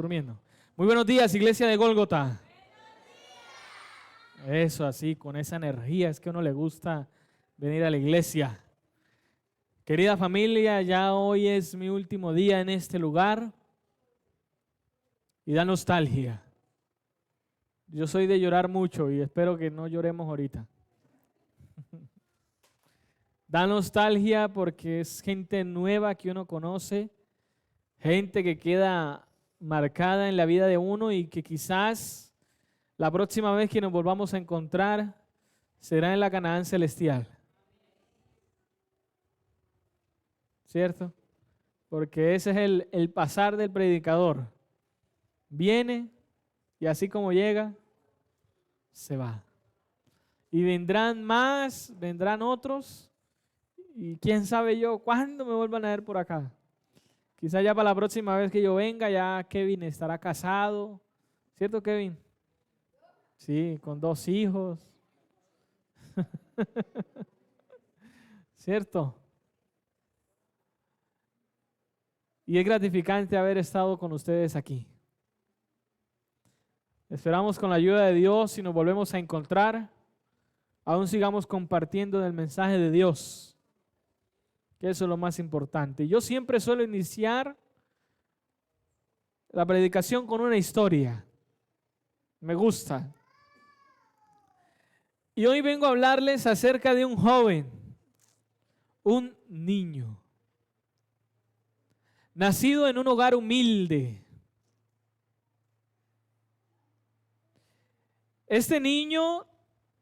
Durmiendo. Muy buenos días, iglesia de Gólgota. Eso, así, con esa energía, es que a uno le gusta venir a la iglesia. Querida familia, ya hoy es mi último día en este lugar y da nostalgia. Yo soy de llorar mucho y espero que no lloremos ahorita. Da nostalgia porque es gente nueva que uno conoce, gente que queda marcada en la vida de uno y que quizás la próxima vez que nos volvamos a encontrar será en la Canaán celestial. ¿Cierto? Porque ese es el pasar del predicador. Viene y así como llega, se va. Y vendrán más, vendrán otros y quién sabe yo cuándo me vuelvan a ver por acá. Quizá ya para la próxima vez que yo venga, ya Kevin estará casado. ¿Cierto, Kevin? Sí, con 2 hijos. ¿Cierto? Y es gratificante haber estado con ustedes aquí. Esperamos con la ayuda de Dios, si nos volvemos a encontrar, aún sigamos compartiendo el mensaje de Dios. Que eso es lo más importante. Yo siempre suelo iniciar la predicación con una historia. Me gusta. Y hoy vengo a hablarles acerca de un joven, un niño, nacido en un hogar humilde. Este niño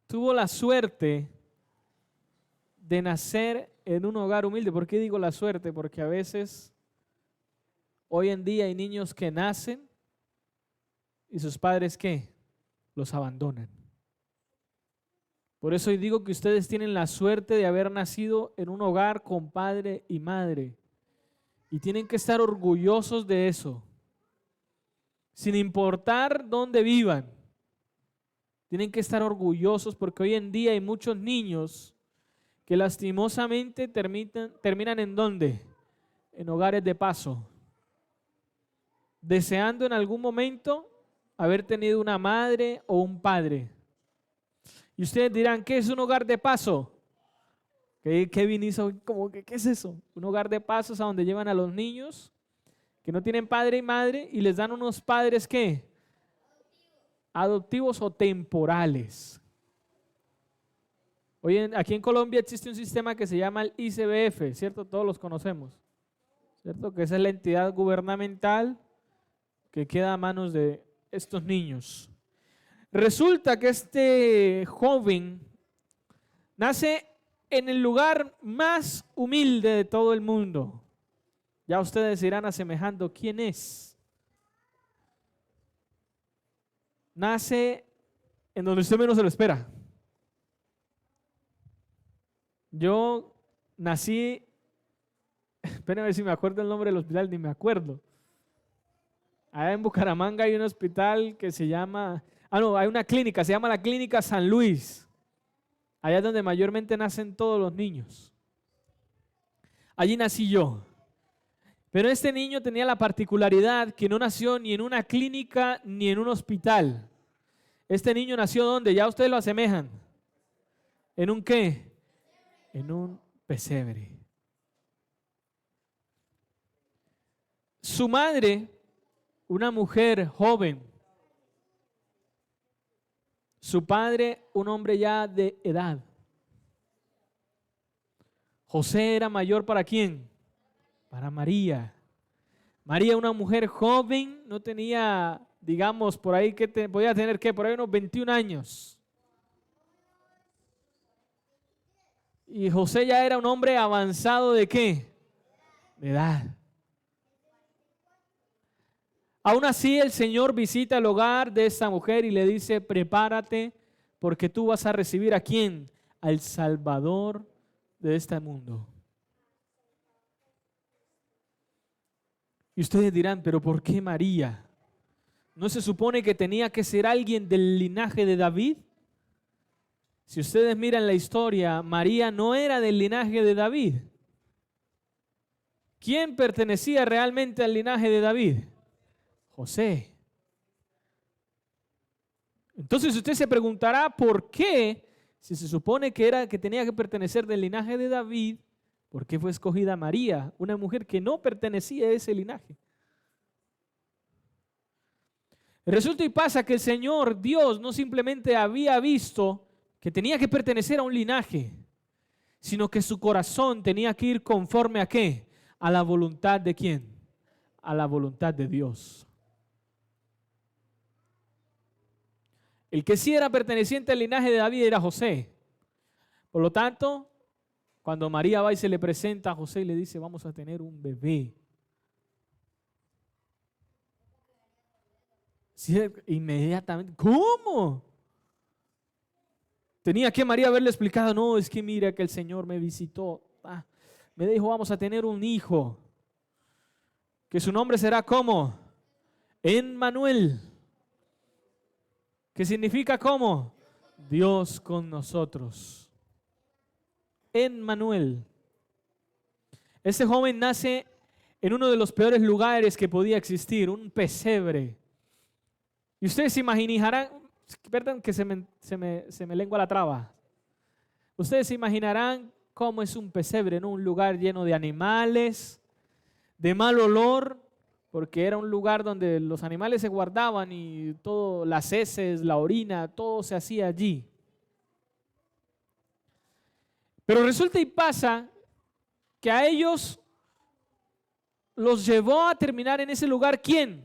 tuvo la suerte de nacer en un hogar humilde. ¿Por qué digo la suerte? Porque a veces, hoy en día hay niños que nacen y sus padres, ¿qué? Los abandonan. Por eso hoy digo que ustedes tienen la suerte de haber nacido en un hogar con padre y madre. Y tienen que estar orgullosos de eso. Sin importar dónde vivan. Tienen que estar orgullosos porque hoy en día hay muchos niños que lastimosamente terminan ¿en dónde? En hogares de paso. Deseando en algún momento haber tenido una madre o un padre. Y ustedes dirán, ¿qué es un hogar de paso? Kevin hizo como que, ¿qué es eso? Un hogar de paso es a donde llevan a los niños que no tienen padre y madre y les dan unos padres, ¿qué? Adoptivos o temporales. Hoy aquí en Colombia existe un sistema que se llama el ICBF, ¿cierto? Todos los conocemos, ¿cierto? Que esa es la entidad gubernamental que queda a manos de estos niños. Resulta que este joven nace en el lugar más humilde de todo el mundo. Ya ustedes irán asemejando quién es. Nace en donde usted menos se lo espera. Yo nací, espérenme a ver si me acuerdo el nombre del hospital, ni me acuerdo. Allá en Bucaramanga hay un hospital que se llama, hay una clínica, se llama la Clínica San Luis. Allá es donde mayormente nacen todos los niños. Allí nací yo. Pero este niño tenía la particularidad que no nació ni en una clínica ni en un hospital. Este niño nació ¿dónde? Ya ustedes lo asemejan. ¿En un qué? En un pesebre. Su madre, una mujer joven. Su padre, un hombre ya de edad. José era mayor ¿para quién? Para María. María, una mujer joven, no tenía, digamos, por ahí que podía tener ¿qué? Por ahí unos 21 años. Y José ya era un hombre avanzado ¿de qué? De edad. Aún así el Señor visita el hogar de esta mujer y le dice, prepárate porque tú vas a recibir ¿a quién? Al Salvador de este mundo. Y ustedes dirán, pero ¿por qué María? ¿No se supone que tenía que ser alguien del linaje de David? Si ustedes miran la historia, María no era del linaje de David. ¿Quién pertenecía realmente al linaje de David? José. Entonces usted se preguntará por qué, si se supone que tenía que pertenecer del linaje de David, ¿por qué fue escogida María, una mujer que no pertenecía a ese linaje? Resulta y pasa que el Señor Dios no simplemente había visto que tenía que pertenecer a un linaje, sino que su corazón tenía que ir conforme a ¿qué? A la voluntad de ¿quién? A la voluntad de Dios. El que sí era perteneciente al linaje de David era José. Por lo tanto, cuando María va y se le presenta a José y le dice, vamos a tener un bebé. Sí, inmediatamente, ¿cómo? Tenía que María haberle explicado, no, es que mira que el Señor me visitó. Me dijo, vamos a tener un hijo, que su nombre será ¿cómo? Emmanuel. ¿Qué significa cómo? Dios con nosotros. Emmanuel. Este joven nace en uno de los peores lugares que podía existir, un pesebre. Y ustedes se imaginarán, perdón que se me lengua la traba. Ustedes se imaginarán cómo es un pesebre, ¿no? Un lugar lleno de animales, de mal olor, porque era un lugar donde los animales se guardaban y todo, las heces, la orina, todo se hacía allí. Pero resulta y pasa que a ellos los llevó a terminar en ese lugar, ¿quién?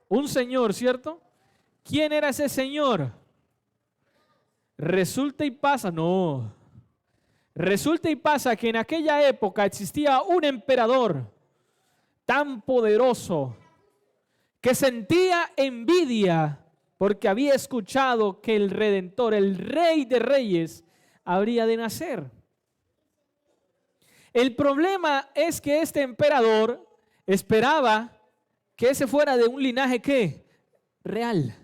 Un señor, ¿cierto? ¿Quién era ese señor? Resulta y pasa que en aquella época existía un emperador tan poderoso que sentía envidia porque había escuchado que el Redentor, el Rey de Reyes, habría de nacer. El problema es que este emperador esperaba que ese fuera de un linaje ¿qué? Real.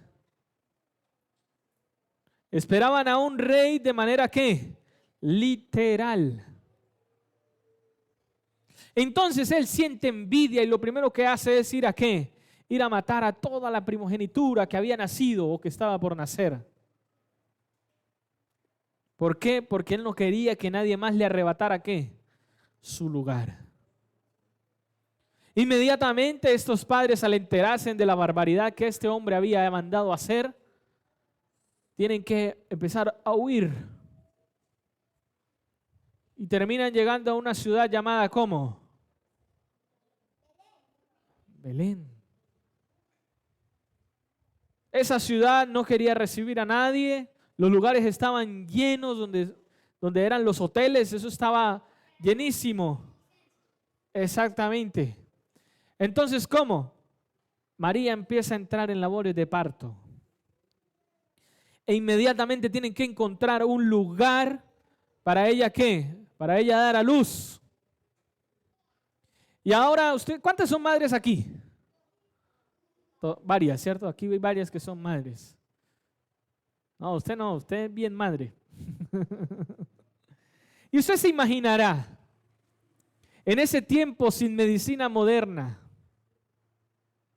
Esperaban a un rey de manera ¿qué? Literal. Entonces él siente envidia y lo primero que hace es ir a ¿qué? Ir a matar a toda la primogenitura que había nacido o que estaba por nacer. ¿Por qué? Porque él no quería que nadie más le arrebatara ¿qué? Su lugar. Inmediatamente estos padres, al enterarse de la barbaridad que este hombre había mandado hacer, tienen que empezar a huir. Y terminan llegando a una ciudad llamada ¿cómo? Belén. Esa ciudad no quería recibir a nadie. Los lugares estaban llenos donde eran los hoteles. Eso estaba llenísimo. Exactamente. Entonces, ¿cómo? María empieza a entrar en labores de parto. E inmediatamente tienen que encontrar un lugar para ella ¿qué? Para ella dar a luz. Y ahora usted, ¿cuántas son madres aquí? Varias, ¿cierto? Aquí hay varias que son madres. No, usted es bien madre. Y usted se imaginará, en ese tiempo sin medicina moderna,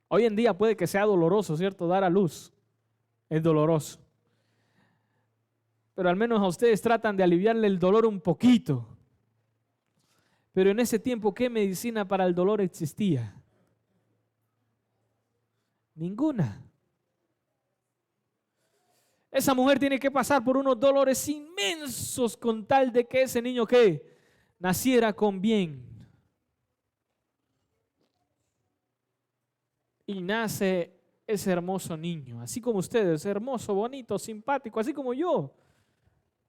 hoy en día puede que sea doloroso, ¿cierto? Dar a luz es doloroso. Pero al menos a ustedes tratan de aliviarle el dolor un poquito. Pero en ese tiempo, ¿qué medicina para el dolor existía? Ninguna. Esa mujer tiene que pasar por unos dolores inmensos con tal de que ese niño ¿qué? Naciera con bien. Y nace ese hermoso niño, así como ustedes, hermoso, bonito, simpático, así como yo,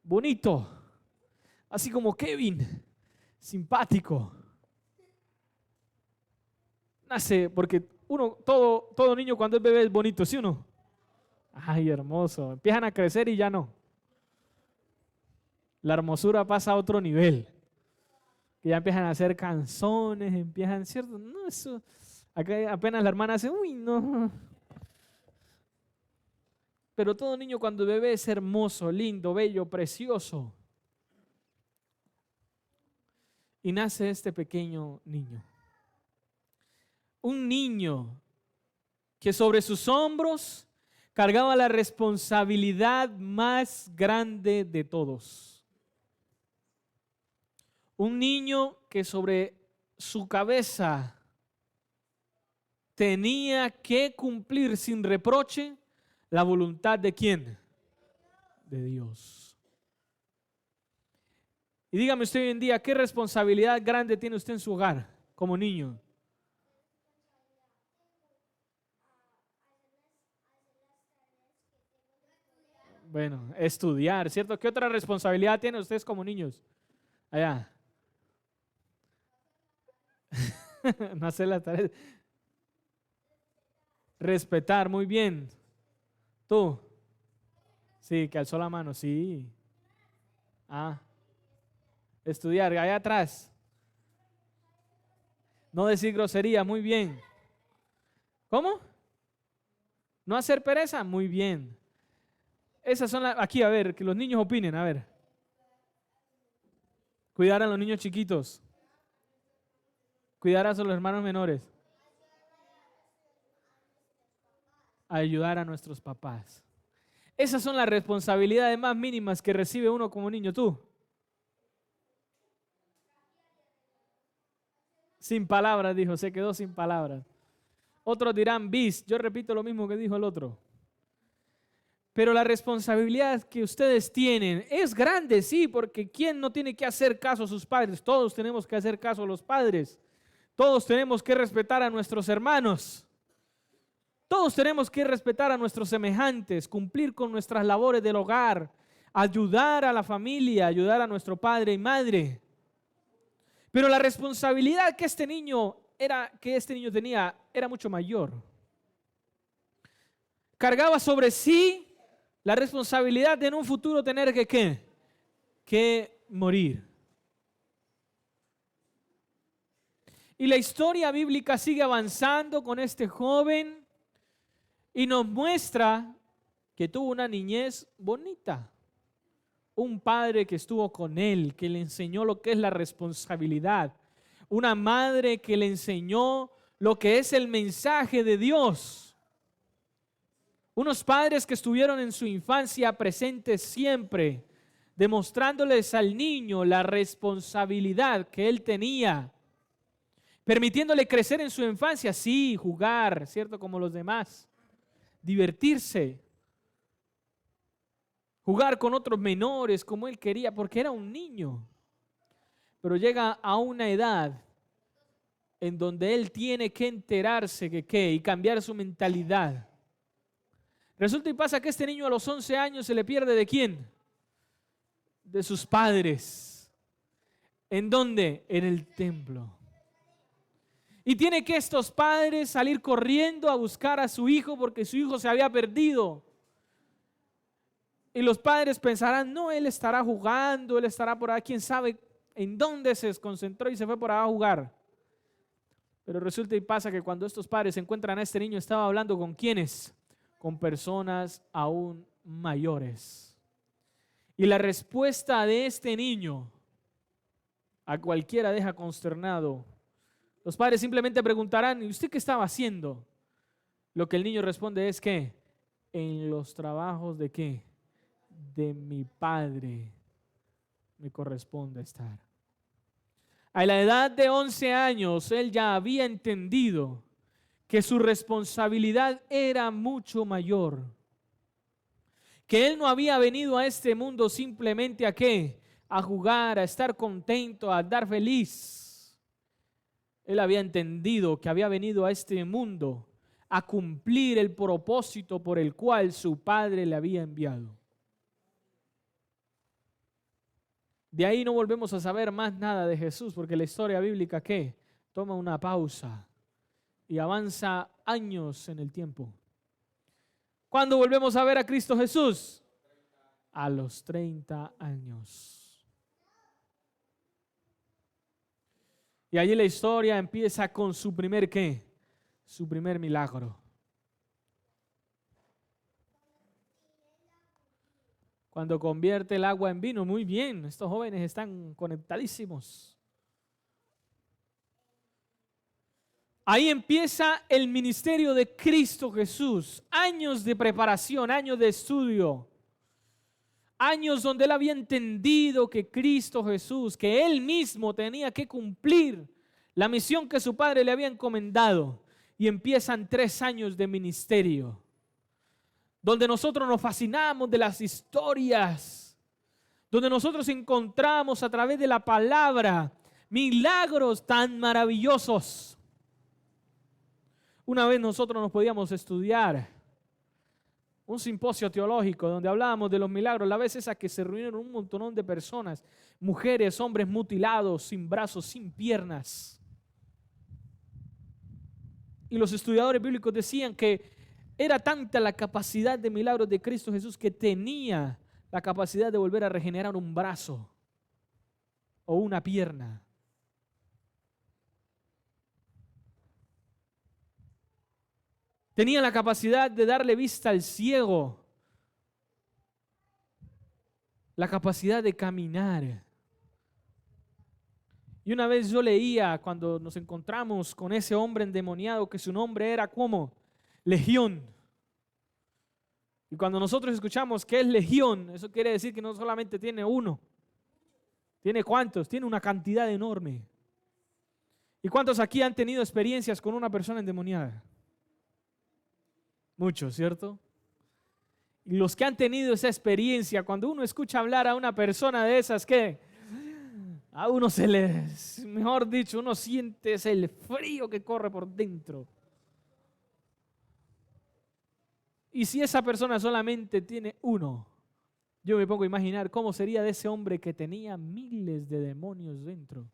bonito, así como Kevin, simpático. Nace porque todo niño cuando es bebé es bonito, ¿sí o no? Ay, hermoso. Empiezan a crecer y ya no. La hermosura pasa a otro nivel. Que ya empiezan a hacer canciones, empiezan, ¿cierto? No, eso. Acá apenas la hermana hace, uy, no. Pero todo niño cuando bebé es hermoso, lindo, bello, precioso. Y nace este pequeño niño. un niño que sobre sus hombros cargaba la responsabilidad más grande de todos. Un niño que sobre su cabeza tenía que cumplir sin reproche la voluntad de ¿quién? De Dios. Y dígame usted hoy en día, ¿qué responsabilidad grande tiene usted en su hogar como niño? Bueno, estudiar, ¿cierto? ¿Qué otra responsabilidad tienen ustedes como niños? Allá. No hacer las tareas. Respetar, muy bien. ¿Tú? Sí, que alzó la mano, sí. Ah, estudiar, allá atrás. No decir grosería, muy bien. ¿Cómo? No hacer pereza, muy bien. Esas son las, aquí, a ver, que los niños opinen, a ver. Cuidar a los niños chiquitos. Cuidar a los hermanos menores. Ayudar a nuestros papás. Esas son las responsabilidades más mínimas que recibe uno como niño. Tú. Sin palabras, dijo, se quedó sin palabras. Otros dirán bis. Yo repito lo mismo que dijo el otro. Pero la responsabilidad que ustedes tienen es grande, sí, porque ¿quién no tiene que hacer caso a sus padres? Todos tenemos que hacer caso a los padres. Todos tenemos que respetar a nuestros hermanos. Todos tenemos que respetar a nuestros semejantes, cumplir con nuestras labores del hogar, ayudar a la familia, ayudar a nuestro padre y madre. Pero la responsabilidad que este niño tenía era mucho mayor. Cargaba sobre sí la responsabilidad de en un futuro tener que ¿qué? Que morir. Y la historia bíblica sigue avanzando con este joven y nos muestra que tuvo una niñez bonita. Un padre que estuvo con él, que le enseñó lo que es la responsabilidad. Una madre que le enseñó lo que es el mensaje de Dios. Unos padres que estuvieron en su infancia presentes siempre, demostrándoles al niño la responsabilidad que él tenía, permitiéndole crecer en su infancia, sí, jugar, ¿cierto? Como los demás, divertirse, jugar con otros menores como él quería, porque era un niño. Pero llega a una edad en donde él tiene que enterarse que qué y cambiar su mentalidad. Resulta y pasa que este niño a los 11 años se le pierde ¿de quién? De sus padres. ¿En dónde? En el templo. Y tiene que estos padres salir corriendo a buscar a su hijo porque su hijo se había perdido. Y los padres pensarán, no, él estará jugando, él estará por ahí, quién sabe en dónde se desconcentró y se fue por allá a jugar. Pero resulta y pasa que cuando estos padres encuentran a este niño, estaba hablando con ¿quiénes? Con personas aún mayores. Y la respuesta de este niño a cualquiera deja consternado. Los padres simplemente preguntarán, ¿y usted qué estaba haciendo? Lo que el niño responde es que en los trabajos de ¿qué? De mi padre me corresponde estar. A la edad de 11 años, él ya había entendido que su responsabilidad era mucho mayor. Que él no había venido a este mundo simplemente ¿a qué? A jugar, a estar contento, a andar feliz. Él había entendido que había venido a este mundo a cumplir el propósito por el cual su padre le había enviado. De ahí no volvemos a saber más nada de Jesús, porque la historia bíblica ¿qué? Toma una pausa y avanza años en el tiempo. ¿Cuándo volvemos a ver a Cristo Jesús? A los 30 años. Y allí la historia empieza con su primer ¿qué? Su primer milagro. Cuando convierte el agua en vino, muy bien, estos jóvenes están conectadísimos. Ahí empieza el ministerio de Cristo Jesús. Años de preparación, años de estudio. Años donde él había entendido que Cristo Jesús, que él mismo tenía que cumplir la misión que su padre le había encomendado. Y empiezan 3 años de ministerio, donde nosotros nos fascinamos de las historias, donde nosotros encontramos a través de la palabra milagros tan maravillosos. Una vez nosotros nos podíamos estudiar un simposio teológico donde hablábamos de los milagros, la vez esa que se reunieron un montón de personas, mujeres, hombres mutilados, sin brazos, sin piernas. Y los estudiadores bíblicos decían que era tanta la capacidad de milagros de Cristo Jesús que tenía la capacidad de volver a regenerar un brazo o una pierna. Tenía la capacidad de darle vista al ciego, la capacidad de caminar. Y una vez yo leía, cuando nos encontramos con ese hombre endemoniado, que su nombre era ¿cómo? Legión. Y cuando nosotros escuchamos que es legión, eso quiere decir que no solamente tiene uno. ¿Tiene cuántos? Tiene una cantidad enorme. ¿Y cuántos aquí han tenido experiencias con una persona endemoniada? Muchos, ¿cierto? Y los que han tenido esa experiencia, cuando uno escucha hablar a una persona de esas, ¿qué? A uno se les, mejor dicho, uno siente el frío que corre por dentro. Y si esa persona solamente tiene uno, yo me pongo a imaginar cómo sería de ese hombre que tenía miles de demonios dentro.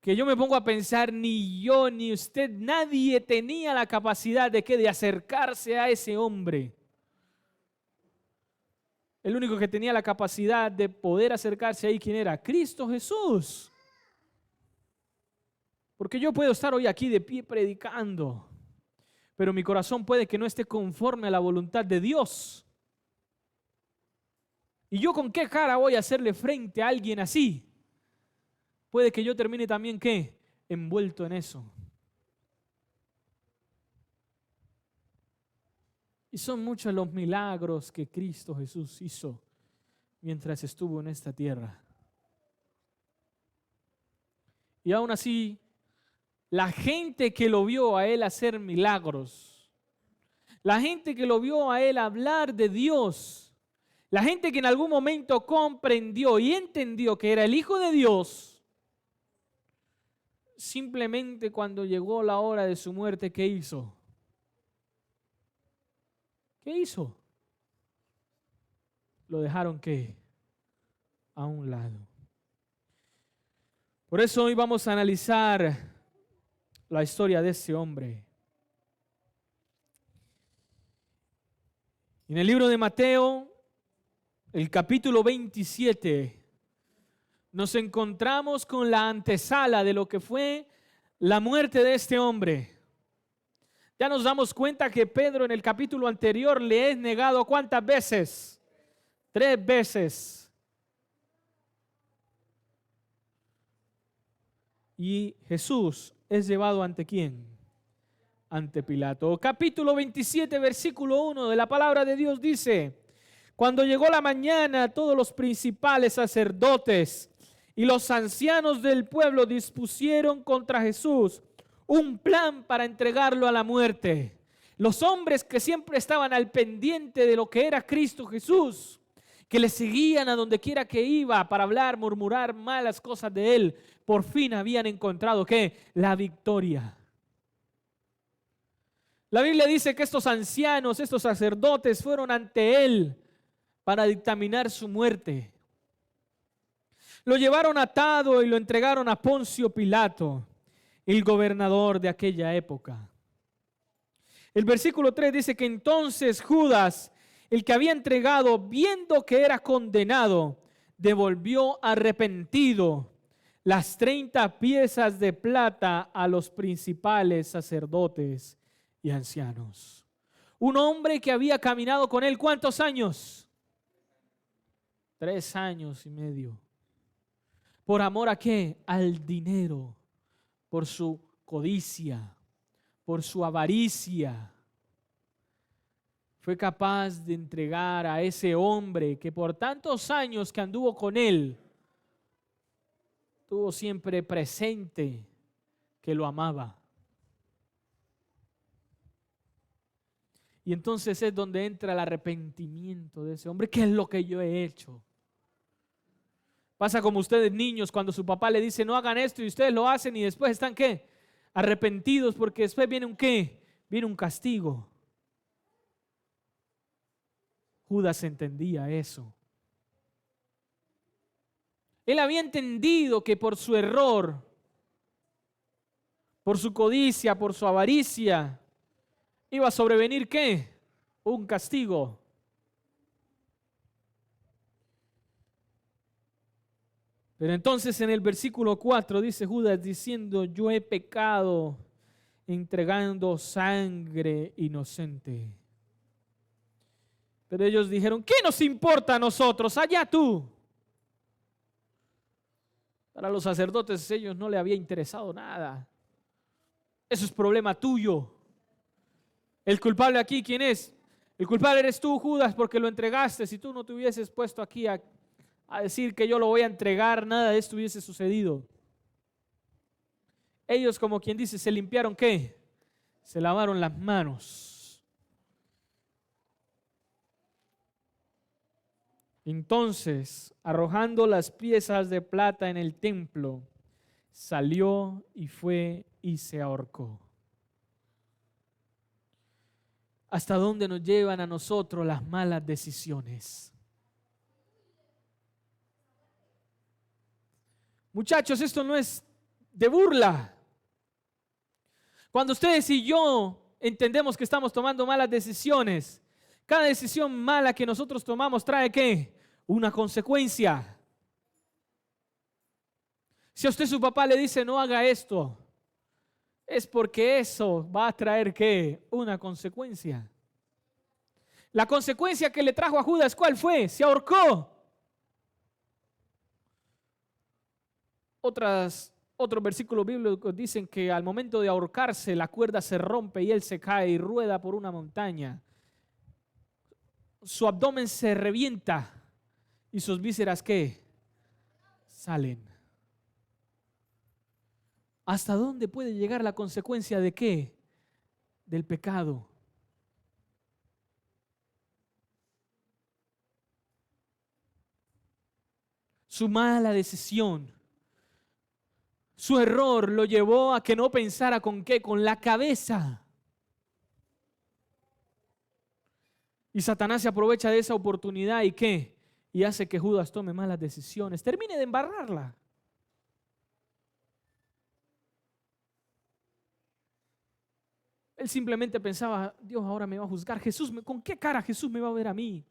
Que yo me pongo a pensar, ni yo, ni usted, nadie tenía la capacidad de acercarse a ese hombre. El único que tenía la capacidad de poder acercarse ahí, ¿quién era? Cristo Jesús. Porque yo puedo estar hoy aquí de pie predicando, pero mi corazón puede que no esté conforme a la voluntad de Dios. ¿Y yo con qué cara voy a hacerle frente a alguien así? Puede que yo termine también, ¿qué? Envuelto en eso. Y son muchos los milagros que Cristo Jesús hizo mientras estuvo en esta tierra. Y aún así, la gente que lo vio a él hacer milagros, la gente que lo vio a él hablar de Dios, la gente que en algún momento comprendió y entendió que era el Hijo de Dios, simplemente cuando llegó la hora de su muerte, ¿qué hizo? ¿Qué hizo? Lo dejaron ¿qué? A un lado. Por eso hoy vamos a analizar la historia de ese hombre. En el libro de Mateo, el capítulo 27, nos encontramos con la antesala de lo que fue la muerte de este hombre. Ya nos damos cuenta que Pedro en el capítulo anterior le es negado ¿cuántas veces? 3 veces. Y Jesús es llevado ¿ante quién? Ante Pilato. Capítulo 27, versículo 1 de la palabra de Dios dice: cuando llegó la mañana, todos los principales sacerdotes y los ancianos del pueblo dispusieron contra Jesús un plan para entregarlo a la muerte. Los hombres que siempre estaban al pendiente de lo que era Cristo Jesús, que le seguían a donde quiera que iba para hablar, murmurar malas cosas de él, por fin habían encontrado ¿qué? La victoria. La Biblia dice que estos ancianos, estos sacerdotes fueron ante él para dictaminar su muerte. Lo llevaron atado y lo entregaron a Poncio Pilato, el gobernador de aquella época. El versículo 3 dice que entonces Judas, el que había entregado, viendo que era condenado, devolvió arrepentido las 30 piezas de plata a los principales sacerdotes y ancianos. Un hombre que había caminado con él, ¿cuántos años? 3 años y medio. ¿Por amor a qué? Al dinero. por su codicia, por su avaricia, fue capaz de entregar a ese hombre que por tantos años que anduvo con él, tuvo siempre presente que lo amaba. Y entonces es donde entra el arrepentimiento de ese hombre. ¿Qué es lo que yo he hecho? Pasa como ustedes niños cuando su papá le dice no hagan esto y ustedes lo hacen y después están ¿qué? Arrepentidos porque después viene un ¿qué? Viene un castigo. Judas entendía eso. Él había entendido que por su error, por su codicia, por su avaricia, iba a sobrevenir ¿qué? Un castigo. Pero entonces en el versículo 4 dice Judas diciendo, yo he pecado entregando sangre inocente. Pero ellos dijeron, ¿qué nos importa a nosotros? Allá tú. Para los sacerdotes ellos no le había interesado nada. Eso es problema tuyo. El culpable aquí, ¿quién es? El culpable eres tú, Judas, porque lo entregaste. Si tú no te hubieses puesto aquí a decir que yo lo voy a entregar, nada de esto hubiese sucedido. Ellos, como quien dice, se limpiaron ¿qué? Se lavaron las manos. Entonces, arrojando las piezas de plata en el templo, salió y fue y se ahorcó. ¿Hasta dónde nos llevan a nosotros las malas decisiones? Muchachos, esto no es de burla. Cuando ustedes y yo entendemos que estamos tomando malas decisiones, cada decisión mala que nosotros tomamos trae ¿qué? Una consecuencia. Si a usted su papá le dice no haga esto, es porque eso va a traer ¿qué? Una consecuencia. La consecuencia que le trajo a Judas, ¿cuál fue? Se ahorcó. Otros versículos bíblicos dicen que al momento de ahorcarse la cuerda se rompe y él se cae y rueda por una montaña. Su abdomen se revienta y sus vísceras ¿qué? Salen. ¿Hasta dónde puede llegar la consecuencia de qué? Del pecado. Su mala decisión, su error lo llevó a que no pensara con qué, con la cabeza. Y Satanás se aprovecha de esa oportunidad y ¿qué? Y hace que Judas tome malas decisiones, termine de embarrarla. Él simplemente pensaba, Dios ahora me va a juzgar. Jesús, ¿con qué cara Jesús me va a ver a mí?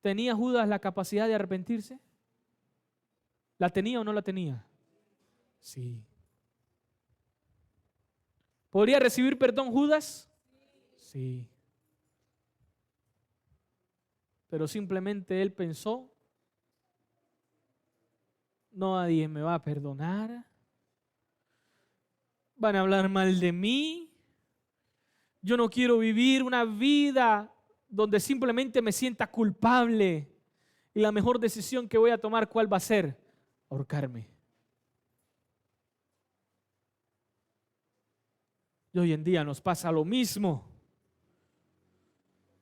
¿Tenía Judas la capacidad de arrepentirse? ¿La tenía o no la tenía? Sí. ¿Podría recibir perdón Judas? Sí. Pero simplemente él pensó, nadie me va a perdonar. Van a hablar mal de mí. Yo no quiero vivir una vida donde simplemente me sienta culpable. Y la mejor decisión que voy a tomar, ¿cuál va a ser? Ahorcarme. Y hoy en día nos pasa lo mismo.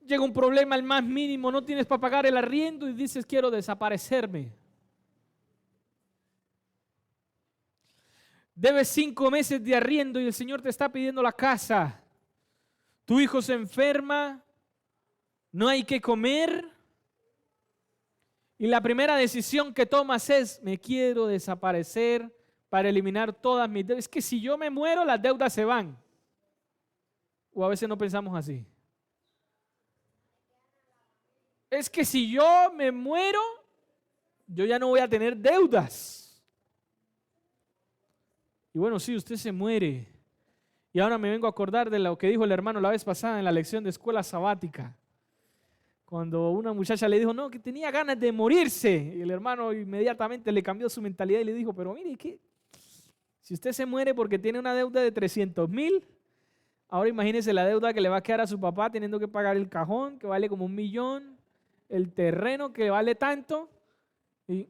Llega un problema al más mínimo, no tienes para pagar el arriendo y dices quiero desaparecerme. Debes 5 meses de arriendo y el Señor te está pidiendo la casa. Tu hijo se enferma, no hay que comer. Y la primera decisión que tomas es, me quiero desaparecer para eliminar todas mis deudas. Es que si yo me muero, las deudas se van. O a veces no pensamos así. Es que si yo me muero, yo ya no voy a tener deudas. Y bueno, sí, usted se muere. Y ahora me vengo a acordar de lo que dijo el hermano la vez pasada en la lección de escuela sabática. Cuando una muchacha le dijo, no, que tenía ganas de morirse. Y el hermano inmediatamente le cambió su mentalidad y le dijo, pero mire, Si usted se muere porque tiene una deuda de 300,000, ahora imagínese la deuda que le va a quedar a su papá teniendo que pagar el cajón, que vale como 1,000,000, el terreno que vale tanto. Y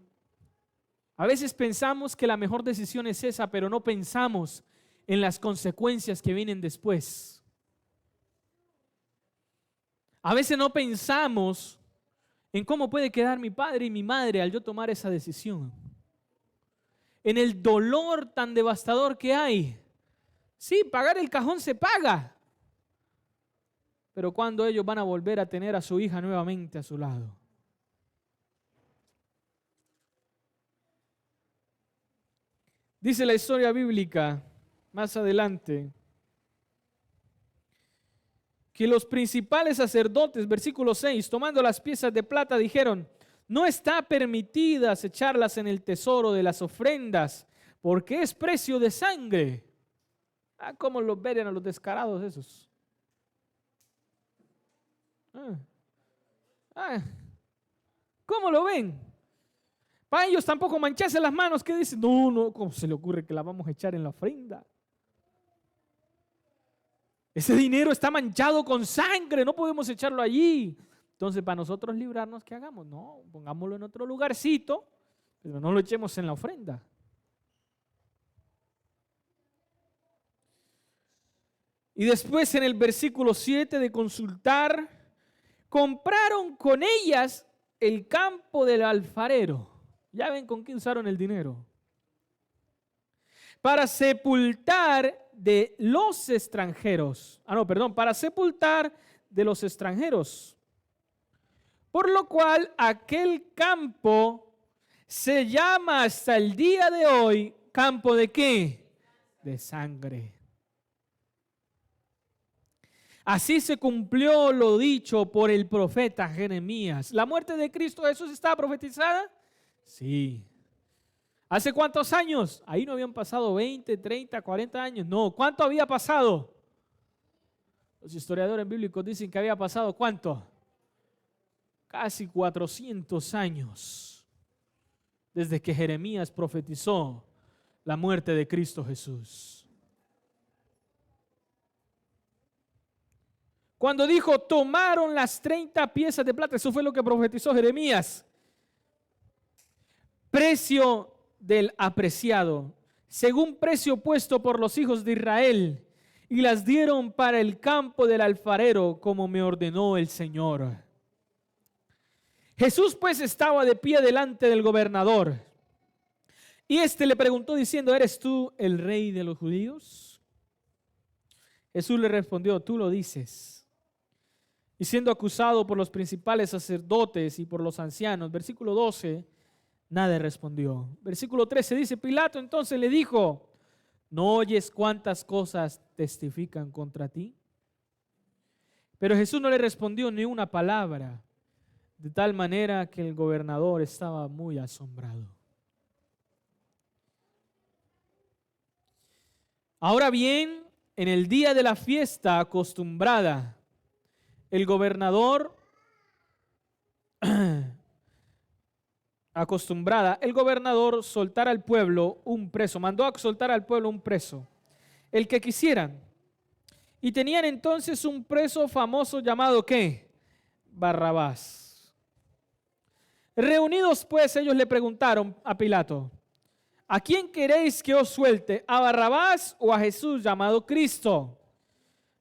a veces pensamos que la mejor decisión es esa, pero no pensamos en las consecuencias que vienen después. A veces no pensamos en cómo puede quedar mi padre y mi madre al yo tomar esa decisión. En el dolor tan devastador que hay. Sí, pagar el cajón se paga. Pero ¿cuándo ellos van a volver a tener a su hija nuevamente a su lado? Dice la historia bíblica más adelante que los principales sacerdotes, versículo 6, tomando las piezas de plata, dijeron: no está permitidas echarlas en el tesoro de las ofrendas, porque es precio de sangre. Ah, cómo los ven a los descarados esos. ¿Cómo lo ven? Para ellos tampoco mancharse las manos. ¿Qué dicen? No, ¿cómo se le ocurre que la vamos a echar en la ofrenda? Ese dinero está manchado con sangre, no podemos echarlo allí. Entonces, para nosotros librarnos, ¿qué hagamos? No, pongámoslo en otro lugarcito, pero no lo echemos en la ofrenda. Y después en el versículo 7 de consultar, compraron con ellas el campo del alfarero. Ya ven con qué usaron el dinero. Para sepultar de los extranjeros. Para sepultar de los extranjeros. Por lo cual aquel campo se llama hasta el día de hoy, ¿campo de qué? De sangre. Así se cumplió lo dicho por el profeta Jeremías. ¿La muerte de Cristo Jesús estaba profetizada? Sí. ¿Hace cuántos años? Ahí no habían pasado 20, 30, 40 años. No, ¿cuánto había pasado? Los historiadores bíblicos dicen que había pasado ¿cuánto? Casi 400 años desde que Jeremías profetizó la muerte de Cristo Jesús. Cuando dijo, tomaron las 30 piezas de plata, eso fue lo que profetizó Jeremías. Precio del apreciado, según precio puesto por los hijos de Israel, y las dieron para el campo del alfarero, como me ordenó el Señor. Jesús pues estaba de pie delante del gobernador, y éste le preguntó diciendo: ¿eres tú el rey de los judíos? Jesús le respondió: tú lo dices. Y siendo acusado por los principales sacerdotes y por los ancianos, versículo 12, nada respondió. Versículo 13 dice: Pilato entonces le dijo: ¿no oyes cuántas cosas testifican contra ti? Pero Jesús no le respondió ni una palabra, de tal manera que el gobernador estaba muy asombrado. Ahora bien, en el día de la fiesta acostumbrada, el gobernador soltara al pueblo un preso, mandó a soltar al pueblo un preso, el que quisieran. Y tenían entonces un preso famoso llamado ¿qué? Barrabás. Reunidos pues ellos le preguntaron a Pilato: ¿a quién queréis que os suelte? ¿A Barrabás o a Jesús llamado Cristo?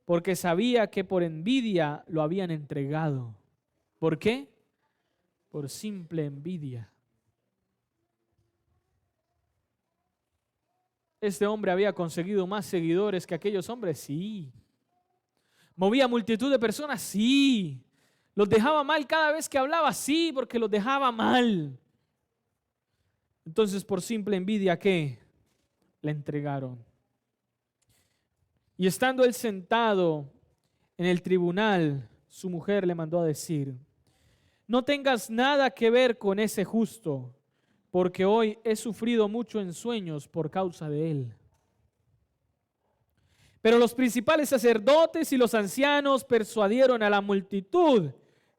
Porque sabía que por envidia lo habían entregado. ¿Por qué? Por simple envidia. Este hombre había conseguido más seguidores que aquellos hombres, sí. Movía multitud de personas, sí. Los dejaba mal cada vez que hablaba, sí, porque los dejaba mal. Entonces, por simple envidia, ¿qué? Le entregaron. Y estando él sentado en el tribunal, su mujer le mandó a decir: no tengas nada que ver con ese justo, porque hoy he sufrido mucho en sueños por causa de él. Pero los principales sacerdotes y los ancianos persuadieron a la multitud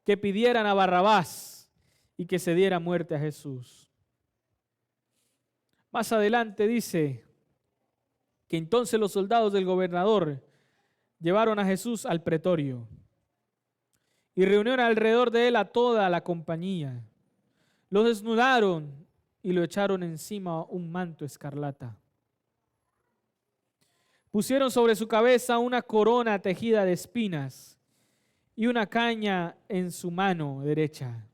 que pidieran a Barrabás y que se diera muerte a Jesús. Más adelante dice que entonces los soldados del gobernador llevaron a Jesús al pretorio y reunieron alrededor de él a toda la compañía. Lo desnudaron y lo echaron encima un manto escarlata. Pusieron sobre su cabeza una corona tejida de espinas y una caña en su mano derecha.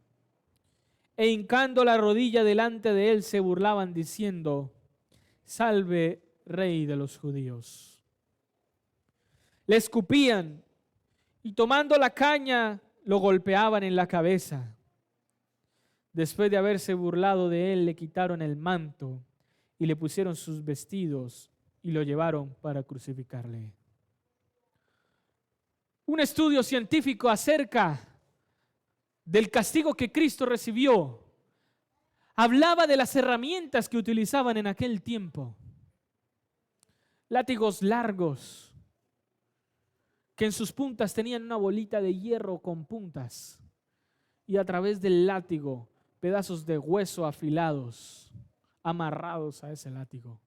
E hincando la rodilla delante de él se burlaban diciendo: Salve, Rey de los judíos. Le escupían y tomando la caña lo golpeaban en la cabeza. Después de haberse burlado de él, le quitaron el manto y le pusieron sus vestidos y lo llevaron para crucificarle. Un estudio científico acerca del castigo que Cristo recibió hablaba de las herramientas que utilizaban en aquel tiempo. Látigos largos que en sus puntas tenían una bolita de hierro con puntas y a través del látigo pedazos de hueso afilados amarrados a ese látigo.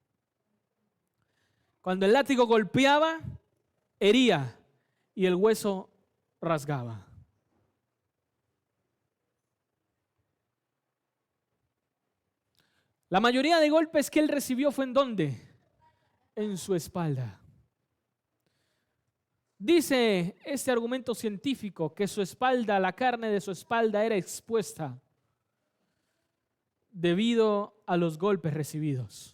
Cuando el látigo golpeaba, hería y el hueso rasgaba. La mayoría de golpes que él recibió fue ¿en dónde? En su espalda. Dice este argumento científico que su espalda, la carne de su espalda era expuesta debido a los golpes recibidos.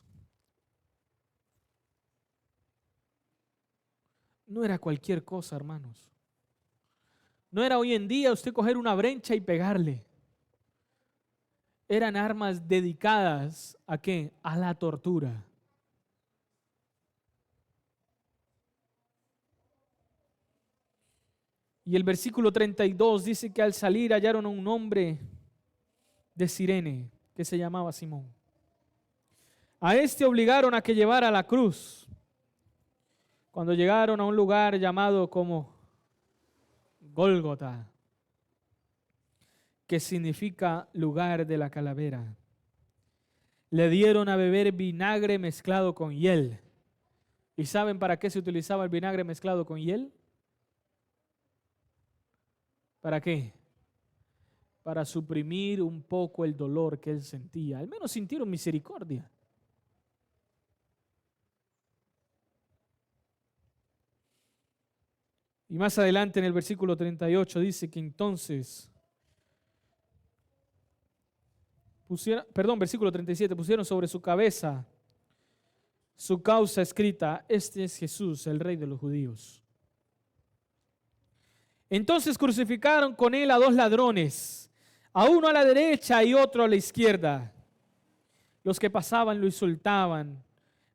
No era cualquier cosa, hermanos. No era hoy en día usted coger una brencha y pegarle. Eran armas dedicadas ¿a qué? A la tortura. Y el versículo 32 dice que al salir hallaron a un hombre de Cirene que se llamaba Simón. A este obligaron a que llevara la cruz. Cuando llegaron a un lugar llamado como Gólgota, que significa lugar de la calavera, le dieron a beber vinagre mezclado con hiel. ¿Y saben para qué se utilizaba el vinagre mezclado con hiel? ¿Para qué? Para suprimir un poco el dolor que él sentía. Al menos sintieron misericordia. Y más adelante en el versículo 38 dice que entonces versículo 37, pusieron sobre su cabeza su causa escrita: este es Jesús, el Rey de los judíos. Entonces crucificaron con él a dos ladrones, a uno a la derecha y otro a la izquierda. Los que pasaban lo insultaban,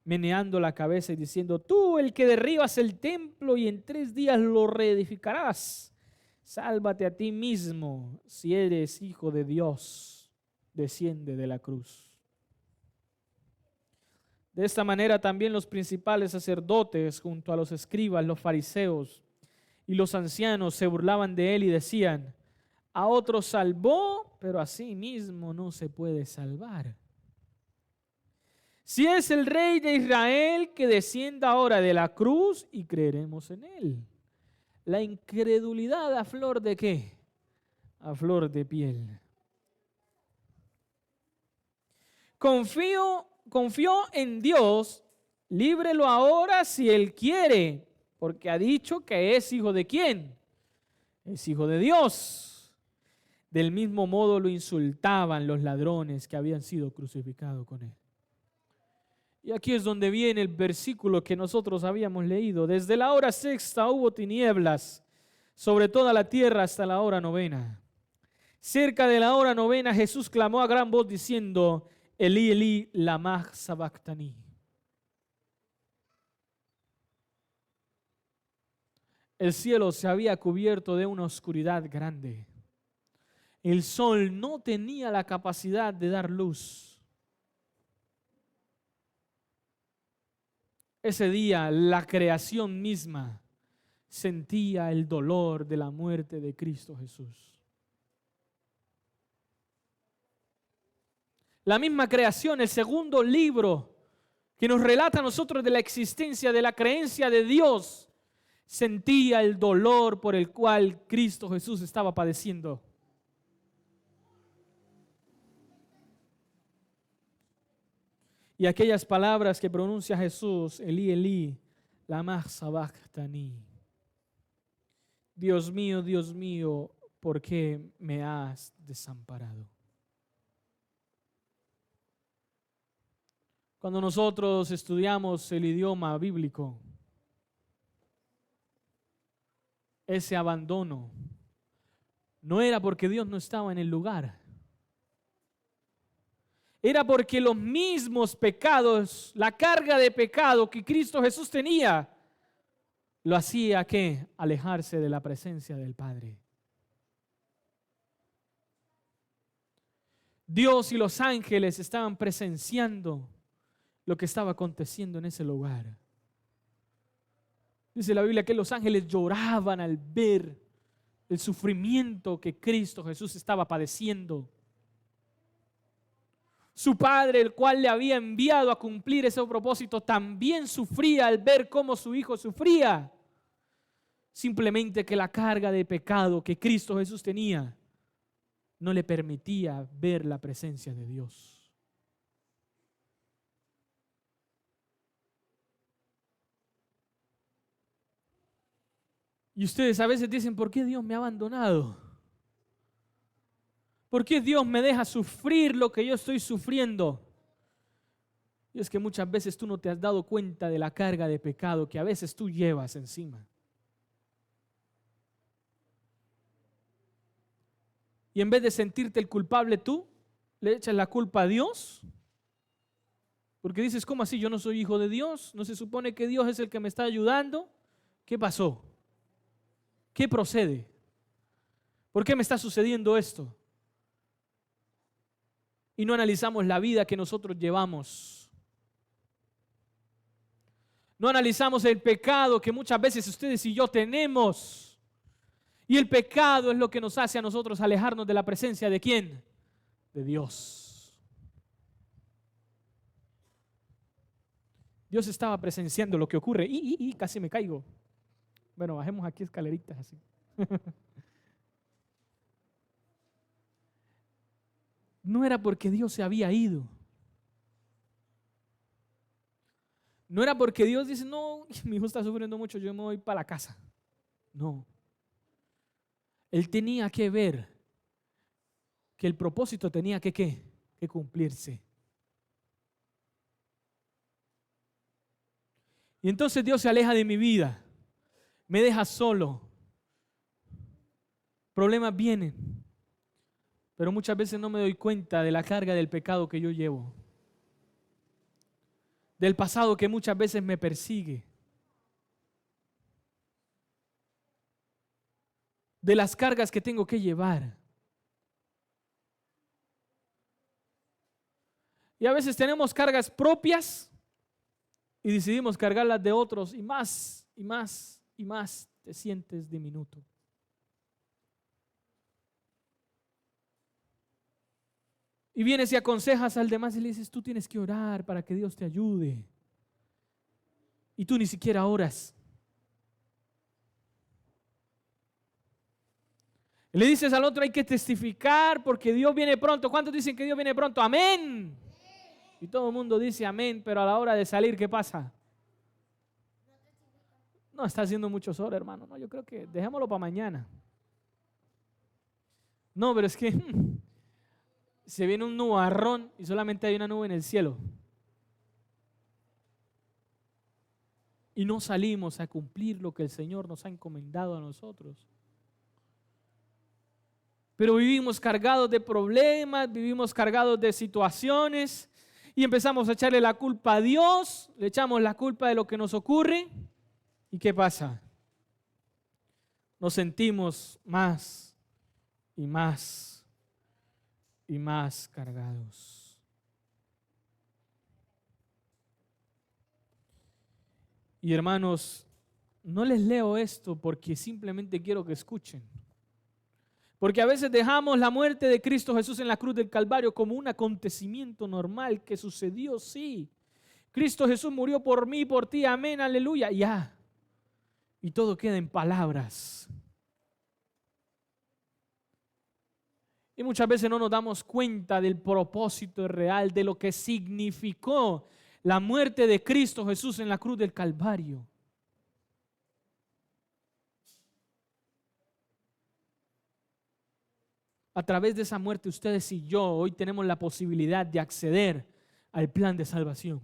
meneando la cabeza y diciendo: tú, el que derribas el templo y en 3 días lo reedificarás, sálvate a ti mismo, si eres hijo de Dios, desciende de la cruz. De esta manera también los principales sacerdotes, junto a los escribas, los fariseos y los ancianos, se burlaban de él y decían: a otro salvó, pero a sí mismo no se puede salvar. Si es el Rey de Israel, que descienda ahora de la cruz y creeremos en él. La incredulidad a flor de ¿qué? A flor de piel. Confió en Dios, líbrelo ahora si él quiere, porque ha dicho que es hijo de ¿quién? Es hijo de Dios. Del mismo modo lo insultaban los ladrones que habían sido crucificados con él. Y aquí es donde viene el versículo que nosotros habíamos leído. Desde la hora 6ª hubo tinieblas sobre toda la tierra hasta la hora 9ª. Cerca de la hora 9ª Jesús clamó a gran voz diciendo: Elí, Elí, lama sabactani. El cielo se había cubierto de una oscuridad grande. El sol no tenía la capacidad de dar luz. Ese día la creación misma sentía el dolor de la muerte de Cristo Jesús. La misma creación, el segundo libro que nos relata a nosotros de la existencia, de la creencia de Dios, sentía el dolor por el cual Cristo Jesús estaba padeciendo. Y aquellas palabras que pronuncia Jesús, Elí, Elí, lama sabachthani. Dios mío, ¿por qué me has desamparado? Cuando nosotros estudiamos el idioma bíblico, ese abandono no era porque Dios no estaba en el lugar. Era porque los mismos pecados, la carga de pecado que Cristo Jesús tenía, lo hacía ¿qué? Alejarse de la presencia del Padre. Dios y los ángeles estaban presenciando lo que estaba aconteciendo en ese lugar. Dice la Biblia que los ángeles lloraban al ver el sufrimiento que Cristo Jesús estaba padeciendo. Su Padre, el cual le había enviado a cumplir ese propósito, también sufría al ver cómo su Hijo sufría. Simplemente que la carga de pecado que Cristo Jesús tenía no le permitía ver la presencia de Dios. Y ustedes a veces dicen, ¿por qué Dios me ha abandonado? ¿Por qué Dios me deja sufrir lo que yo estoy sufriendo? Y es que muchas veces tú no te has dado cuenta de la carga de pecado que a veces tú llevas encima. Y en vez de sentirte el culpable tú, le echas la culpa a Dios. Porque dices, ¿cómo así? Yo no soy hijo de Dios. ¿No se supone que Dios es el que me está ayudando? ¿Qué pasó? ¿Qué procede? ¿Por qué me está sucediendo esto? Y no analizamos la vida que nosotros llevamos. No analizamos el pecado que muchas veces ustedes y yo tenemos. Y el pecado es lo que nos hace a nosotros alejarnos de la presencia de ¿quién? De Dios. Dios estaba presenciando lo que ocurre. Y casi me caigo. Bueno, bajemos aquí escaleritas así. No era porque Dios se había ido. No era porque Dios dice, no, mi hijo está sufriendo mucho, yo me voy para la casa. No. Él tenía que ver que el propósito tenía que cumplirse. Y entonces Dios se aleja de mi vida, me deja solo. Problemas vienen, pero muchas veces no me doy cuenta de la carga del pecado que yo llevo, del pasado que muchas veces me persigue, de las cargas que tengo que llevar. Y a veces tenemos cargas propias y decidimos cargarlas de otros y más te sientes diminuto. Y vienes y aconsejas al demás y le dices, tú tienes que orar para que Dios te ayude. Y tú ni siquiera oras. Le dices al otro, hay que testificar porque Dios viene pronto. ¿Cuántos dicen que Dios viene pronto? ¡Amén! Y todo el mundo dice amén, pero a la hora de salir, ¿qué pasa? No, está haciendo mucho sol, hermano. No, yo creo que dejémoslo para mañana. No, pero es que se viene un nubarrón y solamente hay una nube en el cielo. Y no salimos a cumplir lo que el Señor nos ha encomendado a nosotros. Pero vivimos cargados de problemas, vivimos cargados de situaciones y empezamos a echarle la culpa a Dios, le echamos la culpa de lo que nos ocurre. ¿Y qué pasa? Nos sentimos más y más y más cargados. Y hermanos, no les leo esto porque simplemente quiero que escuchen. Porque a veces dejamos la muerte de Cristo Jesús en la cruz del Calvario como un acontecimiento normal que sucedió, sí. Cristo Jesús murió por mí, por ti, amén, aleluya, ya. Y todo queda en palabras. Y muchas veces no nos damos cuenta del propósito real, de lo que significó la muerte de Cristo Jesús en la cruz del Calvario. A través de esa muerte, ustedes y yo hoy tenemos la posibilidad de acceder al plan de salvación.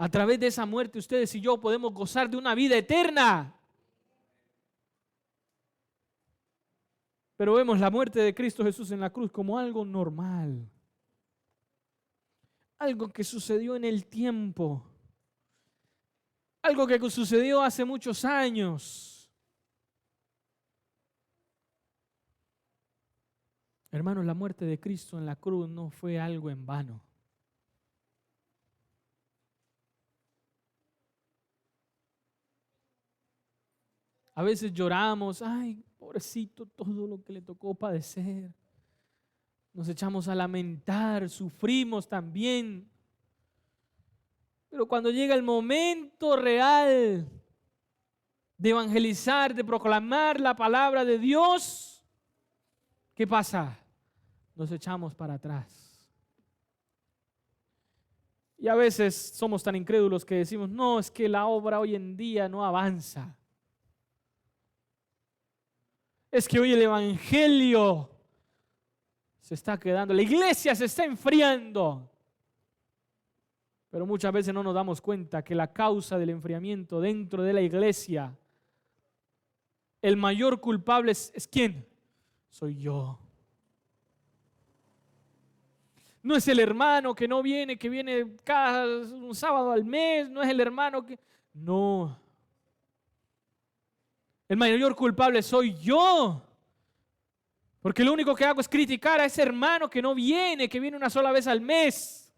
A través de esa muerte, ustedes y yo podemos gozar de una vida eterna. Pero vemos la muerte de Cristo Jesús en la cruz como algo normal. Algo que sucedió en el tiempo. Algo que sucedió hace muchos años. Hermanos, la muerte de Cristo en la cruz no fue algo en vano. A veces lloramos, ay, pobrecito, todo lo que le tocó padecer. Nos echamos a lamentar, sufrimos también. Pero cuando llega el momento real de evangelizar, de proclamar la palabra de Dios, ¿qué pasa? Nos echamos para atrás. Y a veces somos tan incrédulos que decimos, no, es que la obra hoy en día no avanza. Es que hoy el evangelio se está quedando, la iglesia se está enfriando. Pero muchas veces no nos damos cuenta que la causa del enfriamiento dentro de la iglesia, el mayor culpable es ¿quién? Soy yo. No es el hermano que no viene, que viene cada un sábado al mes, no es el hermano que... No. El mayor culpable soy yo. Porque lo único que hago es criticar a ese hermano que no viene, que viene una sola vez al mes.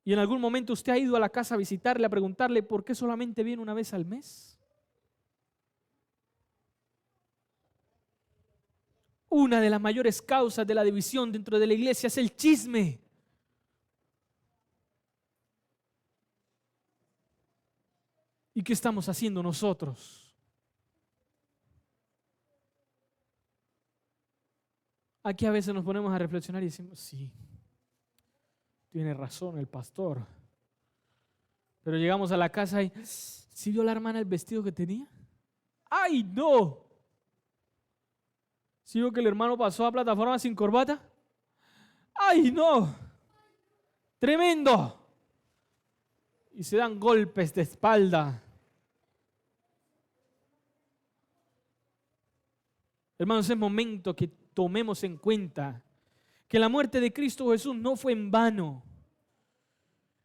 Y en algún momento usted ha ido a la casa a visitarle, a preguntarle por qué solamente viene una vez al mes. Una de las mayores causas de la división dentro de la iglesia es el chisme. ¿Y qué estamos haciendo nosotros? Aquí a veces nos ponemos a reflexionar y decimos, sí, tiene razón el pastor. Pero llegamos a la casa y, ¿sí vio la hermana el vestido que tenía? ¡Ay, no! ¿Sí vio que el hermano pasó a plataforma sin corbata? ¡Ay, no! ¡Tremendo! Y se dan golpes de espalda. Hermanos, es momento que tomemos en cuenta que la muerte de Cristo Jesús no fue en vano.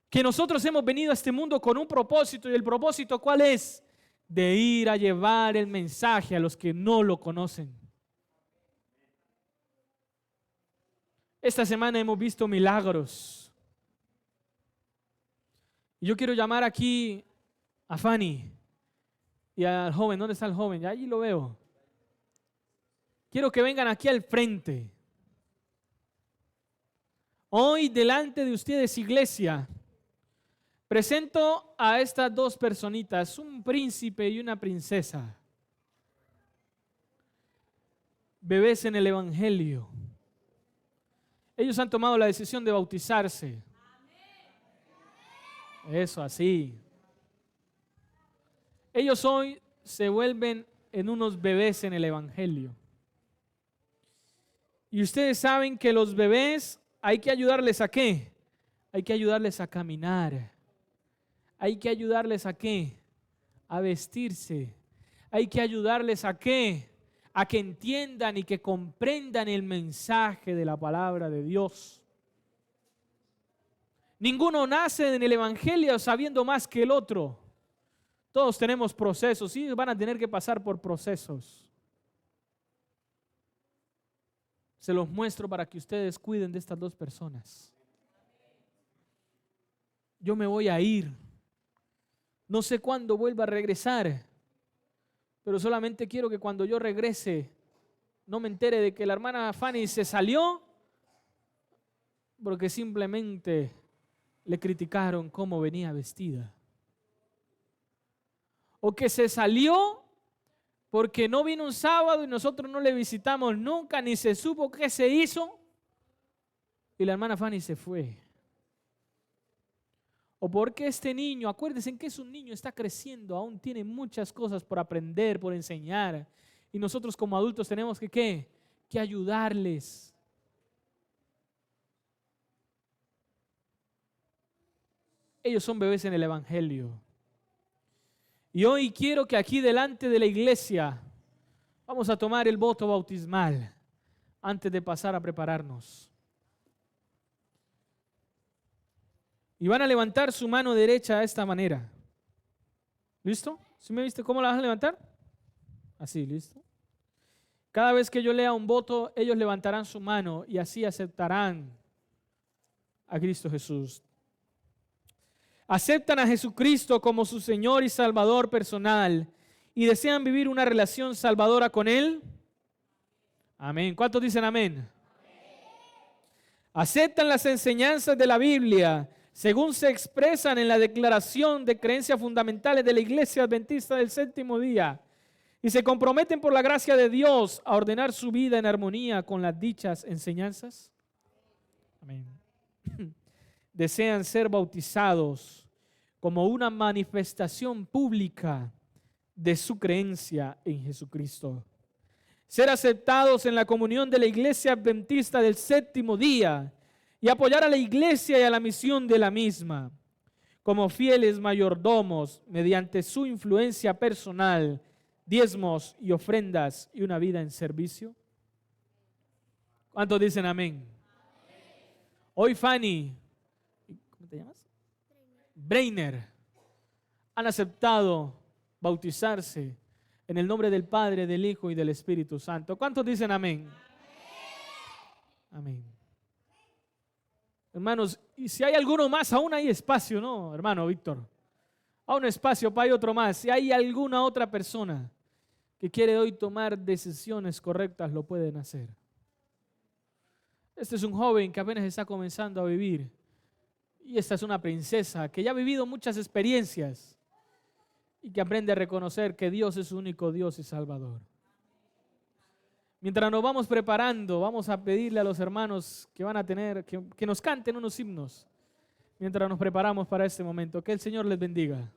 Que nosotros hemos venido a este mundo con un propósito. ¿Y el propósito cuál es? De ir a llevar el mensaje a los que no lo conocen. Esta semana hemos visto milagros. Y yo quiero llamar aquí a Fanny y al joven. ¿Dónde está el joven? Ya allí lo veo. Quiero que vengan aquí al frente. Hoy delante de ustedes, iglesia, presento a estas dos personitas, un príncipe y una princesa. Bebés en el evangelio. Ellos han tomado la decisión de bautizarse. Eso, así. Ellos hoy se vuelven en unos bebés en el evangelio. Y ustedes saben que los bebés hay que ayudarles ¿a qué? Hay que ayudarles a caminar. Hay que ayudarles ¿a qué? A vestirse. Hay que ayudarles ¿a qué? A que entiendan y que comprendan el mensaje de la palabra de Dios. Ninguno nace en el evangelio sabiendo más que el otro. Todos tenemos procesos y van a tener que pasar por procesos. Se los muestro para que ustedes cuiden de estas dos personas. Yo me voy a ir. No sé cuándo vuelva a regresar, pero solamente quiero que cuando yo regrese no me entere de que la hermana Fanny se salió porque simplemente le criticaron cómo venía vestida. O que se salió porque no vino un sábado y nosotros no le visitamos nunca, ni se supo qué se hizo, y la hermana Fanny se fue. O porque este niño, acuérdense en que es un niño, está creciendo, aún tiene muchas cosas por aprender, por enseñar, y nosotros como adultos tenemos que, ¿qué? Que ayudarles. Ellos son bebés en el Evangelio. Y hoy quiero que aquí delante de la iglesia vamos a tomar el voto bautismal antes de pasar a prepararnos. Y van a levantar su mano derecha de esta manera. ¿Listo? ¿Sí me viste cómo la vas a levantar? Así, ¿listo? Cada vez que yo lea un voto, ellos levantarán su mano y así aceptarán a Cristo Jesús. Aceptan a Jesucristo como su Señor y Salvador personal y desean vivir una relación salvadora con Él. Amén. ¿Cuántos dicen amén? Aceptan las enseñanzas de la Biblia según se expresan en la Declaración de Creencias Fundamentales de la Iglesia Adventista del Séptimo Día y se comprometen por la gracia de Dios a ordenar su vida en armonía con las dichas enseñanzas. Amén. Desean ser bautizados como una manifestación pública de su creencia en Jesucristo. Ser aceptados en la comunión de la Iglesia Adventista del Séptimo Día y apoyar a la iglesia y a la misión de la misma como fieles mayordomos mediante su influencia personal, diezmos y ofrendas y una vida en servicio. ¿Cuántos dicen amén? Hoy Fanny, ¿cómo te llamas? Breiner, han aceptado bautizarse en el nombre del Padre, del Hijo y del Espíritu Santo. ¿Cuántos dicen amén? Amén. Hermanos, y si hay alguno más, aún hay espacio, ¿no, hermano Víctor? Aún espacio, para hay otro más. Si hay alguna otra persona que quiere hoy tomar decisiones correctas, lo pueden hacer. Este es un joven que apenas está comenzando a vivir. Y esta es una princesa que ya ha vivido muchas experiencias y que aprende a reconocer que Dios es su único Dios y Salvador. Mientras nos vamos preparando, vamos a pedirle a los hermanos que van a tener, que nos canten unos himnos, mientras nos preparamos para este momento. Que el Señor les bendiga.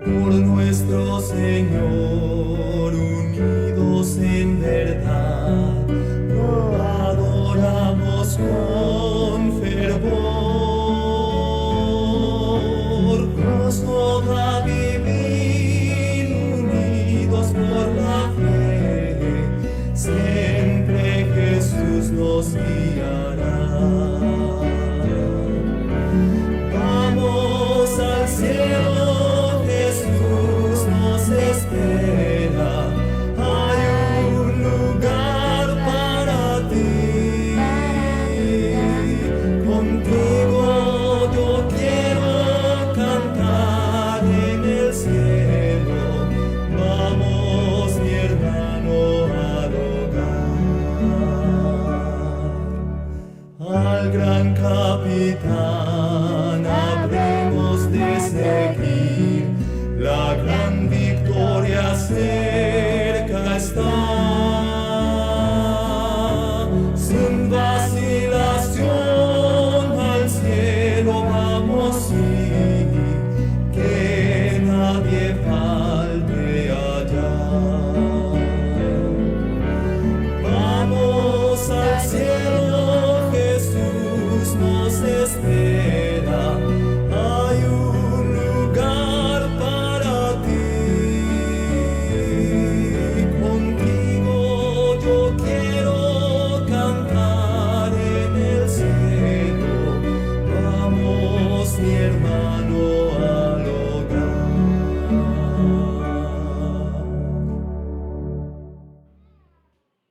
Por nuestro Señor, unidos en verdad, lo adoramos con fervor. Nos toca vivir unidos por la fe, siempre Jesús nos guiará. Vamos al cielo. Espera, hay un lugar para ti. Contigo yo quiero cantar en el cielo. Vamos, mi hermano, al hogar. Al gran capitán habremos de seguir. La gran victoria cerca está, sin vacilación al cielo vamos y que nadie falte allá. Vamos al cielo, Jesús nos espera, hay un lugar para ti. mi hermano